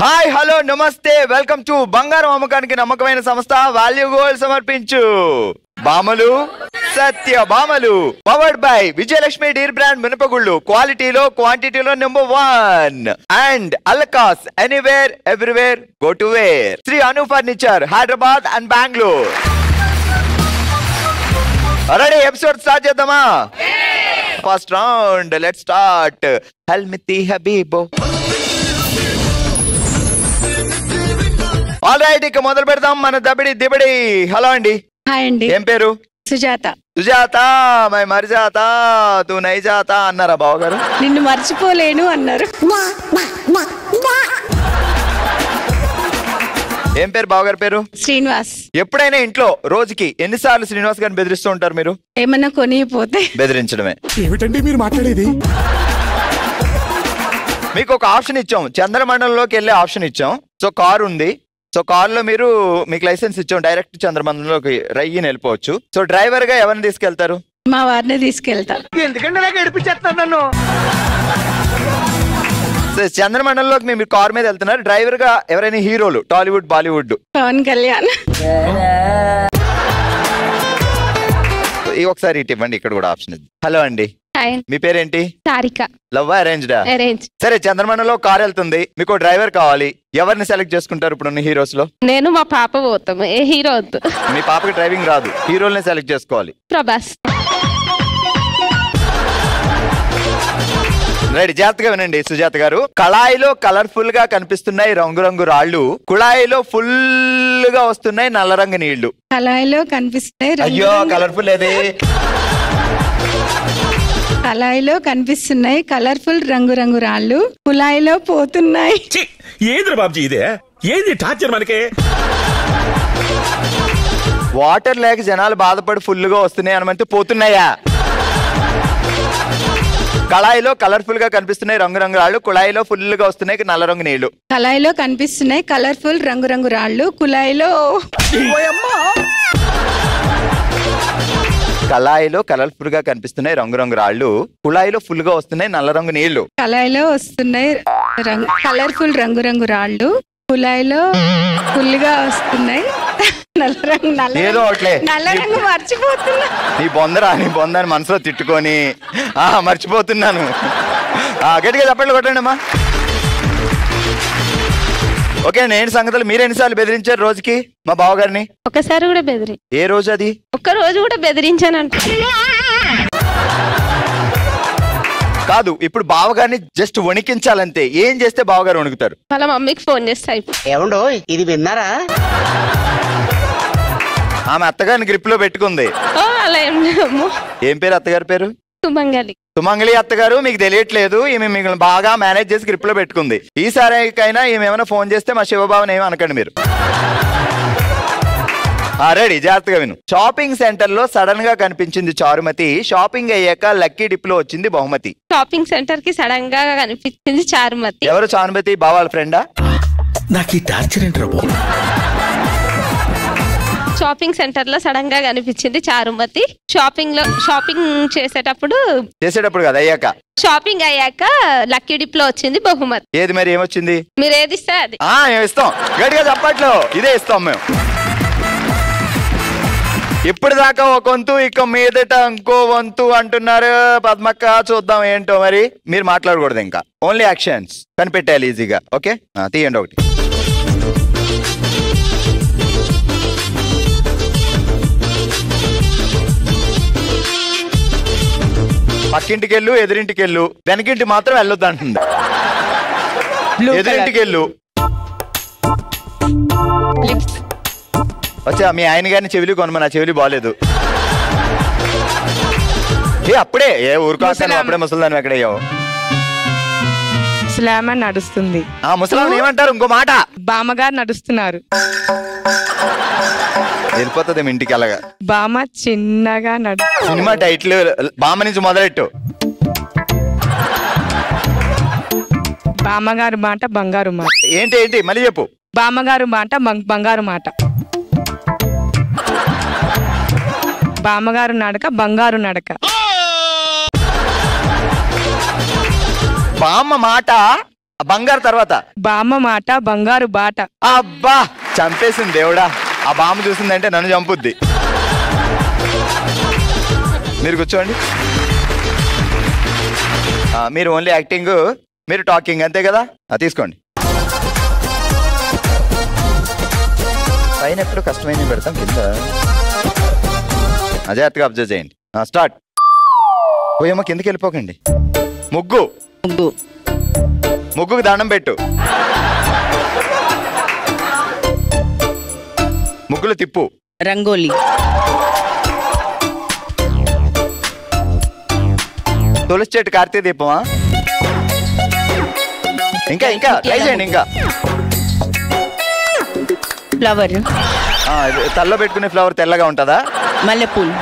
Hi hello namaste welcome to బంగారం అమ్మకానికి నమ్మకమైన సంస్థ వాల్యూ గోల్డ్ సమర్పించు బామలు సత్య బామలు powered by Vijayalakshmi Deer brand మినపగుళ్ళు క్వాలిటీలో క్వాంటిటీలో నెంబర్ 1 అండ్ అల్కాస్ anywhere everywhere go to where Sri Anu furniture Hyderabad and Bengaluru. Ready episode start చేద్దామా? First round let's start. హల్మితి హబీబో ఆల్ రైట్, ఇక మొదలు పెడదాం మన దబిడి దిబడి. హలో అండి. హాయ్ అండి. ఏం పేరు? సుజాత. సుజాత మై మరిజాత తూ నై జాత అన్నారా బావగారు? నిన్ను మర్చిపోలేను అన్నారు. ఏం పేరు బావగారు పేరు? శ్రీనివాస్. ఎప్పుడైనా ఇంట్లో రోజుకి ఎన్నిసార్లు శ్రీనివాస్ గారిని బెదిరిస్తూ ఉంటారు మీరు? ఏమన్నా కొనిపోతే బెదిరించడమే. ఏమిటండి మీరు మాట్లాడేది? మీకు ఒక ఆప్షన్ ఇచ్చాం, చంద్రమండలంలోకి వెళ్ళే ఆప్షన్ ఇచ్చాం. సో కారు ఉంది, సో కారులో మీరు మీకు లైసెన్స్ ఇచ్చాం, డైరెక్ట్ చంద్రమండలంలోకి రయ్యని వెళ్ళిపోవచ్చు. సో డ్రైవర్ గా ఎవరిని తీసుకెళ్తారు? మా వారిని తీసుకెళ్తా. ఎందుకంటే నాకు ఏడిపించేస్తాను నన్ను. చంద్రమండలంలోకి మీరు కార్ మీద వెళ్తున్నారు, డ్రైవర్ గా ఎవరైనా హీరోలు టాలీవుడ్ బాలీవుడ్? పవన్ కళ్యాణ్. ఒకసారి ఇటు ఇవ్వండి, ఇక్కడ కూడా ఆప్షన్ ఉంది. హలో అండి. మీ పేరేంటి? సారిక. లవ్ అరేంజ్డా? అరేంజ్. సరే, చంద్రమండలంలో కార్ వెళ్తుంది, మీకు డ్రైవర్ కావాలి, ఎవరిని సెలెక్ట్ చేసుకుంటారు ఇప్పుడు హీరోస్ లో? నేను మా పాప పోతాం. ఏ హీరో వద్దు. మీ పాపకి డ్రైవింగ్ రాదు, హీరోల్ని సెలెక్ట్ చేసుకోవాలి. ప్రభాస్. రైట్, జాగ్రత్తగా వినండి సుజాత గారు. కళాయిలో కలర్ఫుల్ గా కనిపిస్తున్నాయి రంగురంగు రాళ్లు, కుళాయిలో ఫుల్ గా వస్తున్నాయి నల్ల రంగు నీళ్లు. కళాయిలో కనిపిస్తున్నాయి. అయ్యో కలర్ఫుల్ ఏది? కళాయిలో కనిపిస్తున్నాయి కలర్ఫుల్ రంగురంగు రాళ్ళు, కుళాయిలో పోతున్నాయి. ఏంద్ర బాబ్జీ ఇదే? ఏంది టార్చర్ మనకే? వాటర్ లేక జనాలు బాధపడి ఫుల్ గా వస్తున్నాయి అనమంటే పోతున్నాయా? కళాయిలో కలర్ఫుల్ గా కనిపిస్తున్నాయి రంగురంగు రాళ్ళు, కుళాయిలో ఫుల్ గా వస్తున్నాయి నల్ల రంగు నీళ్లు. కళాయిలో కనిపిస్తున్నాయి కలర్ఫుల్ రంగురంగు రాళ్ళు, కుళాయిలో కళాయిలో కలర్ఫుల్ గా కనిపిస్తున్నాయి రంగురంగు రాళ్ళు, కుళాయిలో ఫుల్ గా వస్తున్నాయి నల్ల రంగు నీళ్లు. కళాయిలో వస్తున్నాయి కలర్ఫుల్ రంగురంగు రాళ్ళు, కుళాయిలో ఫుల్ గా వస్తున్నాయి నల్ల రంగు మర్చిపోతున్నా. నీ బొందని మనసులో తిట్టుకొని మర్చిపోతున్నాను. గట్టిగా చప్పట్లు కొట్టండి అమ్మా. ఓకే, నేను సంగతులు మీరు ఎన్నిసార్లు బెదిరించారు రోజుకి మా బావగారిని? ఒకసారి కూడా బెదిరి. ఏ రోజు అది? ఒక్క రోజు కూడా బెదిరించానంట. కాదు, ఇప్పుడు బావగారిని జస్ట్ వణికించాలంతే. ఏం చేస్తే బావగారు వణుకుతారు? వాళ్ళ మమ్మీకి ఫోన్ చేస్తా. ఏమండో ఇది విన్నారా? ఆమె అత్తగారిని గ్రిప్ లో పెట్టుకుంది. అలా ఏం పేరు అత్తగారి పేరు? సుమంగళి. సుమంగళి అత్తగారు మీకు తెలియట్లేదు, ఈమె మిమ్మల్ని బాగా మేనేజ్ చేసి గ్రిప్ లో పెట్టుకుంది. ఈసారికైనా ఈమె ఏమైనా ఫోన్ చేస్తే మా శివబాబుని ఏమీ అనకండి మీరు. రెడీ, జాగ్రత్తగా విను. షాపింగ్ సెంటర్ లో సడన్ గా కనిపించింది చారుమతి, షాపింగ్ అయ్యాక లక్కీ డిప్ లో వచ్చింది బహుమతి. షాపింగ్ సెంటర్ కి సడన్ గా కనిపించింది చారుమతి. ఎవరు చారుమతి? బావాల ఫ్రెండా? నాకు ఈ టార్చర్ ఏంట్రా బాబు? షాపింగ్ సెంటర్ లో సడన్ గా కనిపించింది చారుమతి. షాపింగ్ చేసేటప్పుడు కదా, అయ్యాక. షాపింగ్ అయ్యాక లక్కీ డిప్ లో వచ్చింది బహుమతి. ఏది మరి? ఏమొచ్చింది? మీరు ఏది ఇస్తే అది. ఇస్తాం, గట్టిగా చెప్పట్లో ఇదే ఇస్తాం మేము. ఇప్పుడు దాకా ఒక వంతు, ఇక మీదట ఇంకో వంతు అంటున్నారు పద్మక్క. చూద్దాం ఏంటో మరి. మీరు మాట్లాడకూడదు ఇంకా, ఓన్లీ యాక్షన్స్ కనిపెట్టాలి ఈజీగా. ఓకే, తీయండి ఒకటి. పక్కింటికి వెళ్ళు, ఎదురింటికి వెళ్ళు, వెనకింటి మాత్రం వెళ్ళొద్దు అంటుంది. ఎదురింటికి వెళ్ళు. వచ్చా మీ ఆయన గారిని చెవిలి కొనమని, చెవిలి బాగాలేదు. అప్పుడే ఊరుకోస్తాను, అప్పుడే ముసలిదాన్ని ఎక్కడయ్యావు? ముసలామె నడుస్తుంది. ముసలామె ఏమంటారు? ఇంకో మాట. బామ్మగారు నడుస్తున్నారు. వెళ్ళిపోతుంది ఇంటికి అలాగా. బామ్మ చిన్నగా సినిమా టైటిల్ బామ్మ నుంచి మొదలెట్టు. బామ్మగారు మాట బంగారు మాట. ఏంటి ఏంటి మళ్ళీ చెప్పు. బామ్మగారు మాట బంగారు మాట. బామ్మగారు నడక బంగారు నడక. బామ్మ మాట బంగారు తర్వాత బామ్మ మాట బంగారు బాట. అబ్బా చంపేసింది దేవుడా. ఆ బామ్మ చూసిందంటే నన్ను చంపుద్ది. మీరు కూర్చోండి. మీరు ఓన్లీ యాక్టింగ్, మీరు టాకింగ్ అంతే కదా. తీసుకోండి. పైన ఎప్పుడు కష్టమైన పెడతాం, కింద అజాగ్రత్తగా అబ్జర్వ్ చేయండి. స్టార్ట్. పోయేమో కిందకి వెళ్ళిపోకండి. ముగ్గు. ముగ్గుకు దండం పెట్టు. ముగ్గులు తిప్పు. రంగోలి. తులసి చెట్టు కార్తీక దీపమా? ఇంకా ఇంకా ట్రై చేయండి. ఇంకా ఫ్లవర్. తల్లో పెట్టుకునే ఫ్లవర్ తెల్లగా ఉంటుందా? మల్లెపూలు.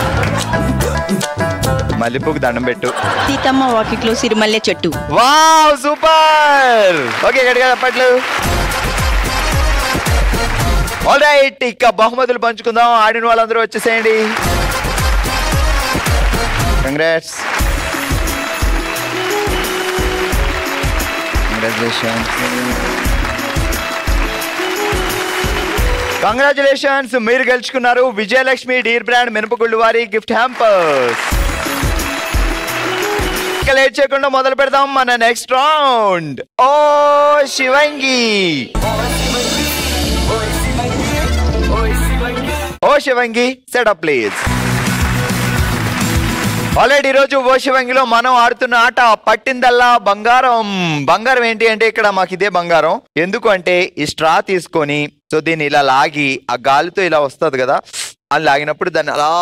మల్లెపూకు దండం పెట్టు. సీతమ్మ వాకిట్లో సిరిమల్లె చెట్టు. Wow super. ఓకే గట్టిగా చెప్పట్లు. ఆల్ రైట్, ఇక బహుమతులు పంచుకుందాం. ఆడిన వాళ్ళందరూ వచ్చేసేయండి. కంగ్రాట్స్. కంగ్రాచులేషన్స్, మీరు గెలుచుకున్నారు విజయలక్ష్మి డీర్ బ్రాండ్ మినపగుళ్ళు వారి గిఫ్ట్ హ్యాంపర్స్. ఇంకా లేట్ చేయకుండా మొదలు పెడదాం మన నెక్స్ట్ రౌండ్. ఓ శివంగి, ఓ శివంగి సెటప్ ప్లీజ్. ఆల్రెడీ ఈరోజు ఓ శివంగిలో మనం ఆడుతున్న ఆట పట్టిందల్లా బంగారం. బంగారం ఏంటి అంటే ఇక్కడ మాకు ఇదే బంగారం. ఎందుకు అంటే ఈ స్ట్రా తీసుకొని సో దీన్ని ఇలా లాగి ఆ గాలితో ఇలా వస్తుంది కదా, అని లాగినప్పుడు దాన్ని అలా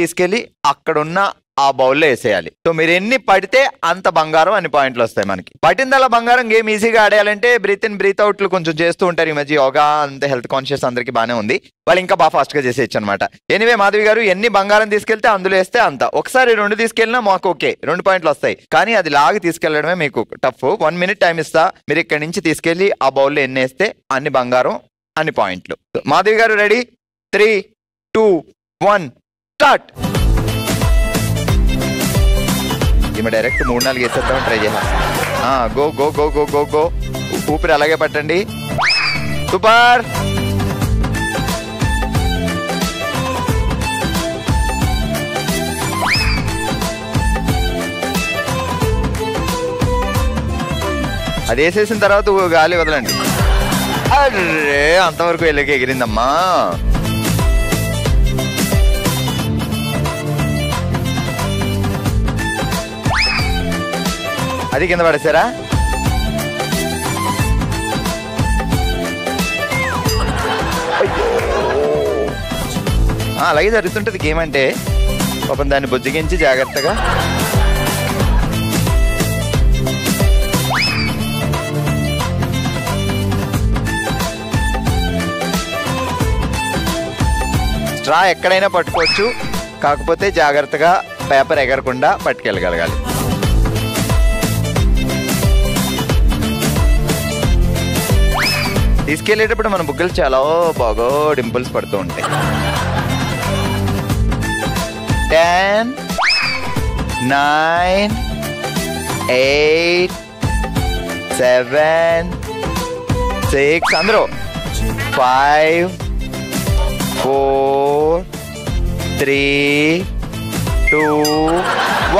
తీసుకెళ్ళి అక్కడున్న ఆ బౌల్లో వేసేయాలి. సో మీరు ఎన్ని పడితే అంత బంగారం అన్ని పాయింట్లు వస్తాయి మనకి. పట్టిందల్లా బంగారం గేమ్ ఈజీగా ఆడేయాలంటే బ్రీత్ ఇన్ బ్రీత్ అవుట్లు కొంచెం చేస్తూ ఉంటారు ఈ మధ్య. యోగా అంతే హెల్త్ కాన్షియస్ అందరికి బాగానే ఉంది. వాళ్ళు ఇంకా బాగా ఫాస్ట్ గా చేసేయచ్చు అనమాట. ఎనివే మాధవి గారు, ఎన్ని బంగారం తీసుకెళ్తే అందులో వేస్తే అంత. ఒకసారి 2 తీసుకెళ్ళినా మాకు ఓకే, 2 పాయింట్లు వస్తాయి. కానీ అది లాగి తీసుకెళ్లడమే మీకు టఫ్. 1 minute టైం ఇస్తా. మీరు ఇక్కడి నుంచి తీసుకెళ్లి ఆ బౌల్లో ఎన్ని వేస్తే అన్ని బంగారం అన్ని పాయింట్లు. మాధవి గారు రెడీ? 3, 2, 1 స్టార్ట్. ఈమె డైరెక్ట్ 3-4 వేసేద్దామని ట్రై చేస్తాం. Go go go go go go. ఊపిరి అలాగే పట్టండి. సూపర్. అది వేసేసిన తర్వాత గాలి వదలండి. అరే అంతవరకు వెళ్ళకి ఎగిరిందమ్మా. అది కింద పడేసారా? అలాగే జరుగుతుంటది గేమ్ అంటే. పాపం దాన్ని బుజ్జగించి జాగ్రత్తగా. స్ట్రా ఎక్కడైనా పట్టుకోవచ్చు, కాకపోతే జాగ్రత్తగా పేపర్ ఎగరకుండా పట్టుకెళ్ళగలగాలి. తీసుకెళ్లేటప్పుడు మన బుగ్గలు చాలా బాగా డింపుల్స్ పడుతూ ఉంటాయి. 10, 9, 8, 7, 6 అందరూ 5, 4, 3, 2,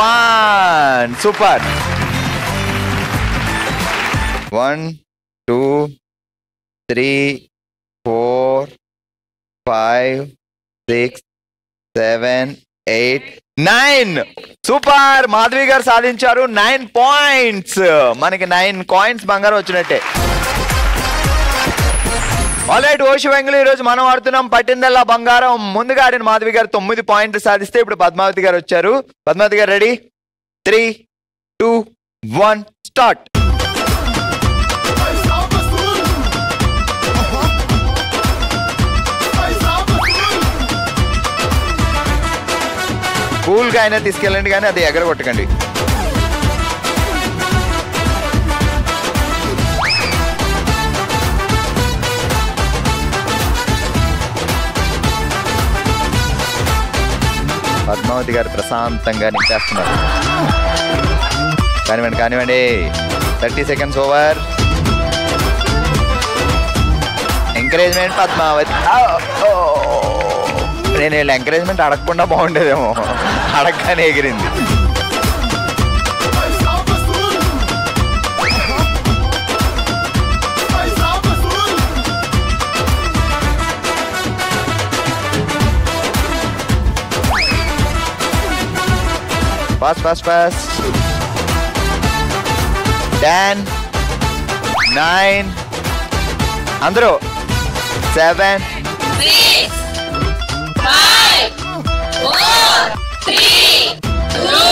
1 సూపర్. 1, 2, 3, 4, 5, 6, 7, 8, 9 సూపర్. మాధవి గారు సాధించారు 9 పాయింట్స్. మనకి 9 కాయిన్స్ బంగారం వచ్చినట్టే. ఆల్రైట్, ఓ శివంగులు ఈరోజు మనం ఆడుతున్నాం పట్టిందల్లా బంగారం. ముందుగా ఆడిన మాధవి గారు 9 పాయింట్లు సాధిస్తే ఇప్పుడు పద్మావతి గారు వచ్చారు. పద్మావతి గారు రెడీ? 3, 2, 1 స్టార్ట్. కూల్గా అయినా తీసుకెళ్ళండి, కానీ అది ఎగరగొట్టకండి. పద్మావతి గారు ప్రశాంతంగా నింపేస్తున్నారు. కానివ్వండి కానివ్వండి. 30 seconds ఓవర్. ఎంకరేజ్మెంట్ పద్మావతి. నేను వీళ్ళు ఎంకరేజ్మెంట్ అడగకుండా బాగుండేదేమో, అడగగానే ఎగిరింది. ఫాస్ట్ 10 9 అందరూ 7 6 5 4 3 2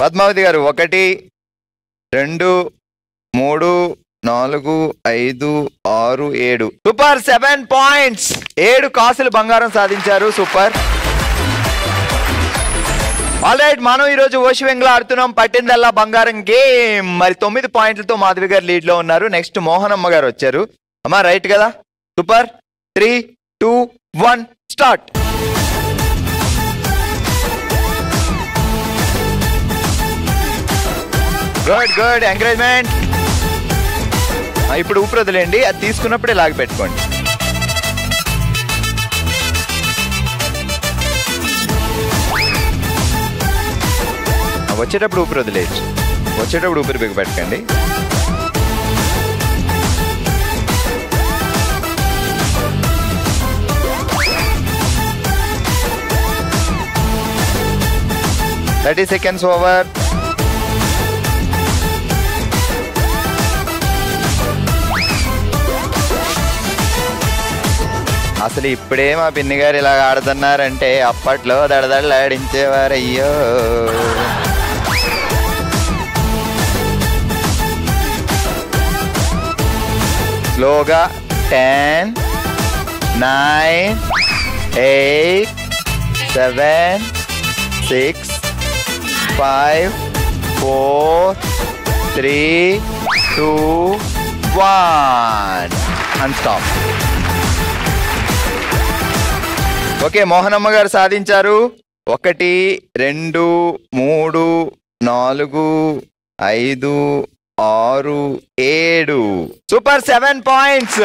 పద్మావతి గారు 1 2 3 4 5 6 7 సూపర్. 7 పాయింట్స్, 7 కాసులు బంగారం సాధించారు. సూపర్. ఆల్రైట్, మనం ఈరోజు ఓషివెంగ్లో ఆడుతున్నాం పట్టిందల్లా బంగారం గేమ్. మరి 9 పాయింట్లతో మాధవి గారు లీడ్ లో ఉన్నారు. నెక్స్ట్ మోహనమ్మ గారు వచ్చారు. అమ్మా రైట్ కదా? సూపర్. 3 2 1 స్టార్ట్. Good encouragement. ఇప్పుడు ఊపిరి వదిలేండి, అది తీసుకున్నప్పుడే లాగి పెట్టుకోండి. వచ్చేటప్పుడు ఊపిరి వదిలేయచ్చు, వచ్చేటప్పుడు ఊపిరి బిగ పెట్టకండి. Thirty seconds over. అసలు ఇప్పుడే మా పిన్ని గారు ఇలా ఆడుతున్నారంటే అప్పట్లో దడదడలాడించేవారు. అయ్యో, స్లోగా. 10 9 8 7 6 5 4 3 2 1 అండ్ స్టాప్. ఓకే, మోహనమ్మ గారు సాధించారు. 1 2 3 4 5 6 7 సూపర్. 7 పాయింట్స్.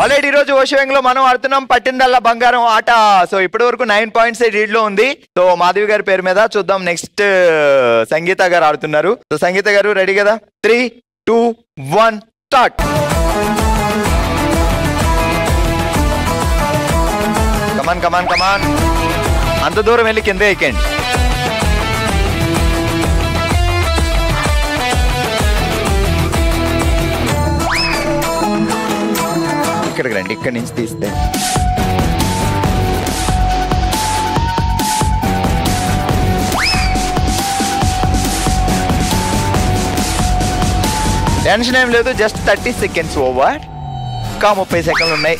ఆల్రెడీ ఈరోజు ఓషివెంగ్లో మనం ఆడుతున్నాం పట్టిందల్లా బంగారం ఆట. సో ఇప్పటి వరకు 9 పాయింట్స్ లీడ్ లో ఉంది. సో మాధవి గారి పేరు మీద చూద్దాం. నెక్స్ట్ సంగీత గారు ఆడుతున్నారు. సో సంగీత గారు రెడీ కదా? 3 2 1 స్టార్ట్. కమాన్. అంత దూరం వెళ్ళి కింద ఎక్కండి. ఇక్కడికి రండి, ఇక్కడి నుంచి తీస్తే. టెన్షన్ ఏం లేదు, జస్ట్ 30 seconds ఓవర్. ఇంకా 30 సెకండ్లు ఉన్నాయి.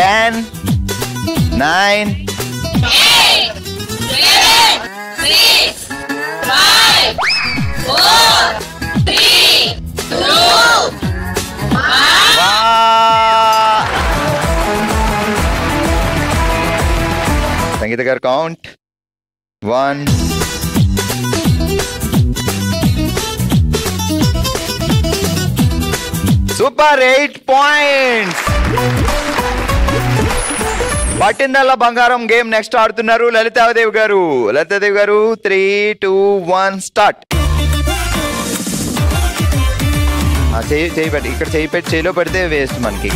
Ten, 9 8 7 6 5 4 3 2 సంగీత గారు కౌంట్ 1 సూపర్. 8 పాయింట్స్. పట్టిందల్లా బంగారం గేమ్ నెక్స్ట్ ఆడుతున్నారు లలితాదేవి గారు. 3 2 1 స్టార్ట్. చేయి పెట్టి ఇక్కడ చేయిలో పెడితే వేస్ట్ మనకి.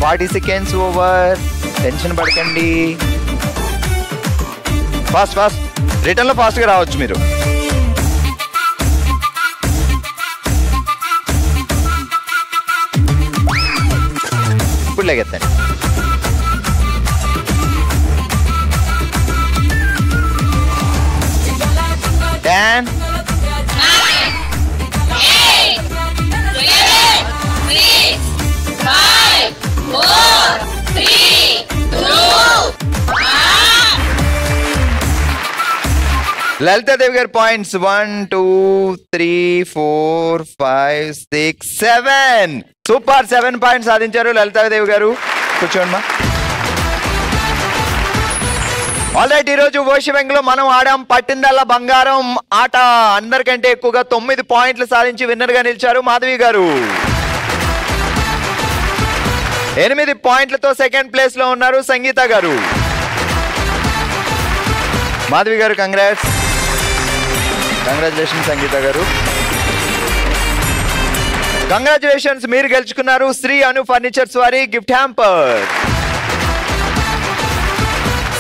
Forty seconds over. టెన్షన్ పడకండి. ఫాస్ట్ రిటర్న్ లో ఫాస్ట్ గా రావచ్చు మీరు. ఇప్పుడు లెగెత్తండి. Ten. 4, 3, 2, 1. లలితాదేవి గారి పాయింట్స్ 1 2 3 4 5 6 7. సూపర్ 7 పాయింట్స్ సాధించారు లలితాదేవి గారు. కూర్చోండి. ఆల్రైట్, ఈ రోజు ఓషివెంగ్ లో మనం ఆడాం పట్టిందల్లా బంగారం ఆట. అందరికంటే ఎక్కువగా 9 పాయింట్లు సాధించి విన్నర్ గా నిలిచారు మాధవి గారు. 8 పాయింట్లతో సెకండ్ ప్లేస్ లో ఉన్నారు సంగీత గారు. మాధవి గారు కంగ్రాచులేషన్స్ సంగీత గారు. కంగ్రాచులేషన్స్, మీరు గెలుచుకున్నారు శ్రీ అను ఫర్నిచర్స్ వారి గిఫ్ట్ హ్యాంపర్.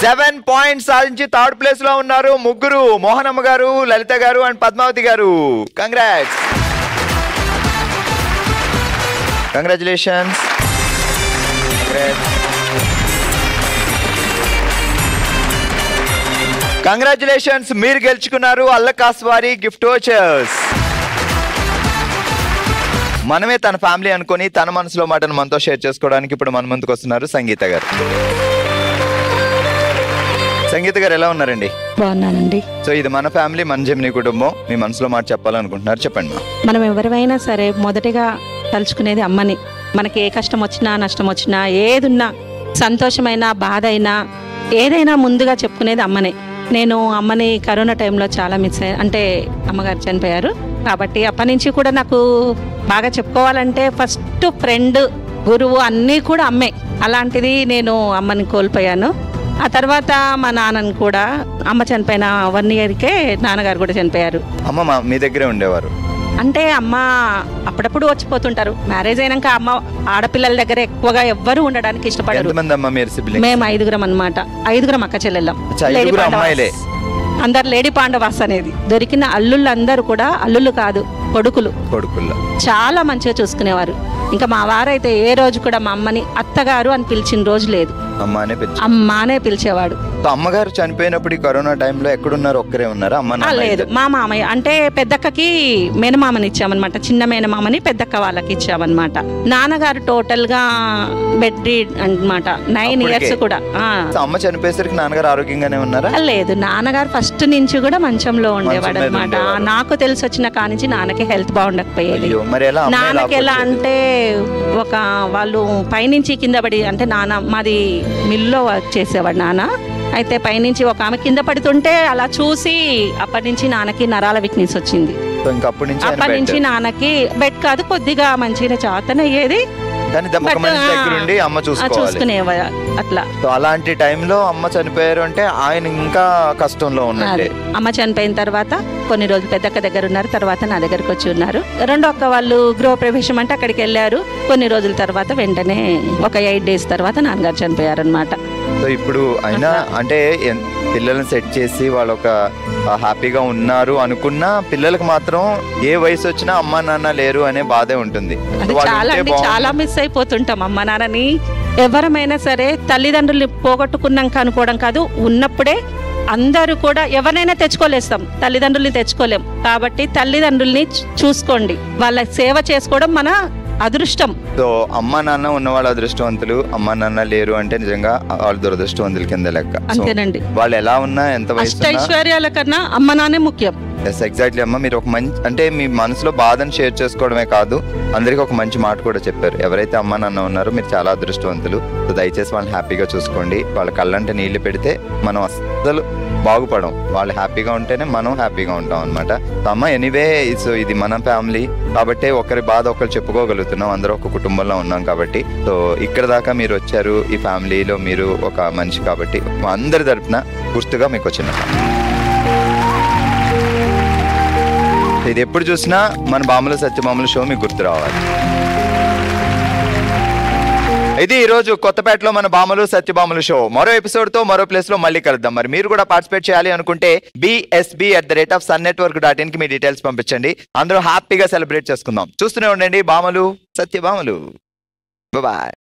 7 పాయింట్స్ సాధించి థర్డ్ ప్లేస్ లో ఉన్నారు ముగ్గురు, మోహనమ్మ గారు, లలిత గారు అండ్ పద్మావతి గారు. కంగ్రాచులేషన్స్. కంగ్రాచులేషన్స్, మీరు గెలుచుకున్నారు అల్లకాస్ వారి గిఫ్ట్ వోచర్స్. మనమే తన ఫ్యామిలీ అనుకొని తన మనసులో మాటను మనతో షేర్ చేసుకోవడానికి ఇప్పుడు మన ముందుకు వస్తున్నారు సంగీత గారు. సంగీత గారు ఎలా ఉన్నారండి? బాగున్నానండి. సో ఇది మన ఫ్యామిలీ, మన జమినీ కుటుంబం. మీ మనసులో మాట చెప్పాలనుకుంటున్నారు, చెప్పండి. మనం ఎవరివైనా సరే మొదటిగా తలుచుకునేది అమ్మని. మనకి ఏ కష్టం వచ్చినా నష్టం వచ్చినా ఏదున్నా సంతోషమైనా బాధ అయినా ఏదైనా ముందుగా చెప్పుకునేది అమ్మనే. నేను అమ్మని కరోనా టైంలో చాలా మిస్ అయ్యాను, అంటే అమ్మగారు చనిపోయారు కాబట్టి అప్పటి నుంచి కూడా నాకు బాగా చెప్పుకోవాలంటే ఫస్ట్ ఫ్రెండ్, గురువు అన్నీ కూడా అమ్మే. అలాంటిది నేను అమ్మని కోల్పోయాను. ఆ తర్వాత మా నాన్నని కూడా, అమ్మ చనిపోయిన 1 yearకే నాన్నగారు కూడా చనిపోయారు. అమ్మ మీ దగ్గరే ఉండేవారు అంటే అమ్మ అప్పుడప్పుడు వచ్చిపోతుంటారు. మ్యారేజ్ అయినాక అమ్మ ఆడపిల్లల దగ్గర ఎక్కువగా ఎవ్వరు ఉండడానికి ఇష్టపడరు. మేము 5 అన్నమాట, 5 అక్క చెల్లెళ్ళం. అందరు లేడీ పాండవాస్ అనేది. దొరికిన అల్లుళ్ళందరూ కూడా అల్లుళ్ళు కాదు, కొడుకులు చాలా మంచిగా చూసుకునేవారు. ఇంకా మా వారైతే ఏ రోజు కూడా మా అమ్మని అత్తగారు అని పిలిచిన రోజు లేదు, అమ్మానే పిలిచేవాడు. అమ్మగారు చనిపోయినప్పుడు కరోనా టైంలో ఎక్కడున్నారు? ఒక్కరే ఉన్నారా? లేదు, మా మామయ్య అంటే పెద్దక్కకి మేనమామని ఇచ్చామన్నమాట. చిన్న మేనమామని పెద్దక్క వాళ్ళకి ఇచ్చామన్నమాట. నాన్నగారు టోటల్ గా బెడ్ రీడ్ అన్నమాట, 9 years కూడా. అమ్మ చనిపోయేసరికి నాన్నగారు ఆరోగ్యంగానే ఉన్నారా? లేదు, నాన్నగారు ఫస్ట్ నుంచి కూడా మంచంలో ఉండేవాడు అనమాట. నాకు తెలిసి వచ్చిన కానించి నాన్నకి హెల్త్ బాగుండకపోయేది. నాన్నకి ఎలా అంటే ఒక వాళ్ళు పైనుంచి కింద పడి, అంటే నాన్న మాది మిల్లో వర్క్ చేసేవాడు నాన్న. అయితే పైనుంచి ఒక ఆమె కింద పడుతుంటే అలా చూసి అప్పటి నుంచి నాన్నకి నరాల వీక్నెస్ వచ్చింది. అప్పటి నుంచి నాన్నకి బెడ్ కాదు, కొద్దిగా మంచిగా చాతనయ్యేది, చూసుకునేవారు అట్లా. అలాంటి టైంలో అమ్మ చనిపోయారు అంటే ఆయన ఇంకా కష్టంలో ఉన్నారు. అమ్మ చనిపోయిన తర్వాత కొన్ని రోజులు పెద్దక్క దగ్గర ఉన్నారు, తర్వాత నా దగ్గరకు వచ్చి ఉన్నారు. రెండో అక్క వాళ్ళు గృహ ప్రవేశం అంటే అక్కడికి వెళ్ళారు. కొన్ని రోజుల తర్వాత వెంటనే ఒక 8 days తర్వాత నాన్నగారు చనిపోయారు అనమాట. సో ఇప్పుడు అయినా అంటే పిల్లల్ని సెట్ చేసి వాళ్ళు ఒక హ్యాపీగా ఉన్నారు అనుకున్నా, పిల్లలకు మాత్రం ఏ వయసు వచ్చినా అమ్మ నాన్న లేరు అనే బాధే ఉంటుంది. చాలా మిస్ అయిపోతుంటాం అమ్మ నాన్నని. ఎవరమైనా సరే తల్లిదండ్రుల్ని పోగొట్టుకున్నాక అనుకోవడం కాదు, ఉన్నప్పుడే అందరూ కూడా ఎవరినైనా తెచ్చుకోలేస్తాం, తల్లిదండ్రుల్ని తెచ్చుకోలేం. కాబట్టి తల్లిదండ్రుల్ని చూసుకోండి, వాళ్ళ సేవ చేసుకోవడం మన అదృష్టం. సో అమ్మ నాన్న ఉన్న వాళ్ళ అదృష్టవంతులు, అమ్మ నాన్న లేరు అంటే నిజంగా వాళ్ళు దురదృష్టవంతుల కింద లెక్క. అంతేనండి. వాళ్ళు ఎలా ఉన్నా ఎంత వయసు ఐశ్వర్యాల కన్నా అమ్మ నాన్నే ముఖ్యం. ఎగ్జాక్ట్లీ అమ్మ, మీరు ఒక మంచి అంటే మీ మనసులో బాధను షేర్ చేసుకోవడమే కాదు, అందరికి ఒక మంచి మాట కూడా చెప్పారు. ఎవరైతే అమ్మ నాన్న ఉన్నారో మీరు చాలా అదృష్టవంతులు. సో దయచేసి వాళ్ళని హ్యాపీగా చూసుకోండి. వాళ్ళ కళ్ళంటే నీళ్లు పెడితే మనం అస్సలు బాగుపడం. వాళ్ళు హ్యాపీగా ఉంటేనే మనం హ్యాపీగా ఉంటాం అనమాట. అమ్మ ఎనీవే, సో ఇది మన ఫ్యామిలీ కాబట్టి ఒకరి బాధ ఒకరు చెప్పుకోగలుగుతున్నాం, అందరూ ఒక కుటుంబంలో ఉన్నాం కాబట్టి. సో ఇక్కడ దాకా మీరు వచ్చారు, ఈ ఫ్యామిలీలో మీరు ఒక మనిషి కాబట్టి అందరి తరపున గుర్తుగా మీకు వచ్చిన ఇది ఎప్పుడు చూసినా మన బాముల సత్యభామల షో మీకు గుర్తు రావాలి. ఇది ఈ రోజు కొత్తపేటలో మన బామలు సత్యభామల షో. మరో ఎపిసోడ్ తో మరో ప్లేస్ లో మళ్ళీ కలుద్దాం. మరి మీరు కూడా పార్టిసిపేట్ చేయాలి అనుకుంటే bsb@sunnetwork.in కి మీ డీటెయిల్స్ పంపించండి. అందరూ హ్యాపీగా సెలబ్రేట్ చేసుకుందాం. చూస్తూనే ఉండండి బామలు సత్యభామలు. బాయ్.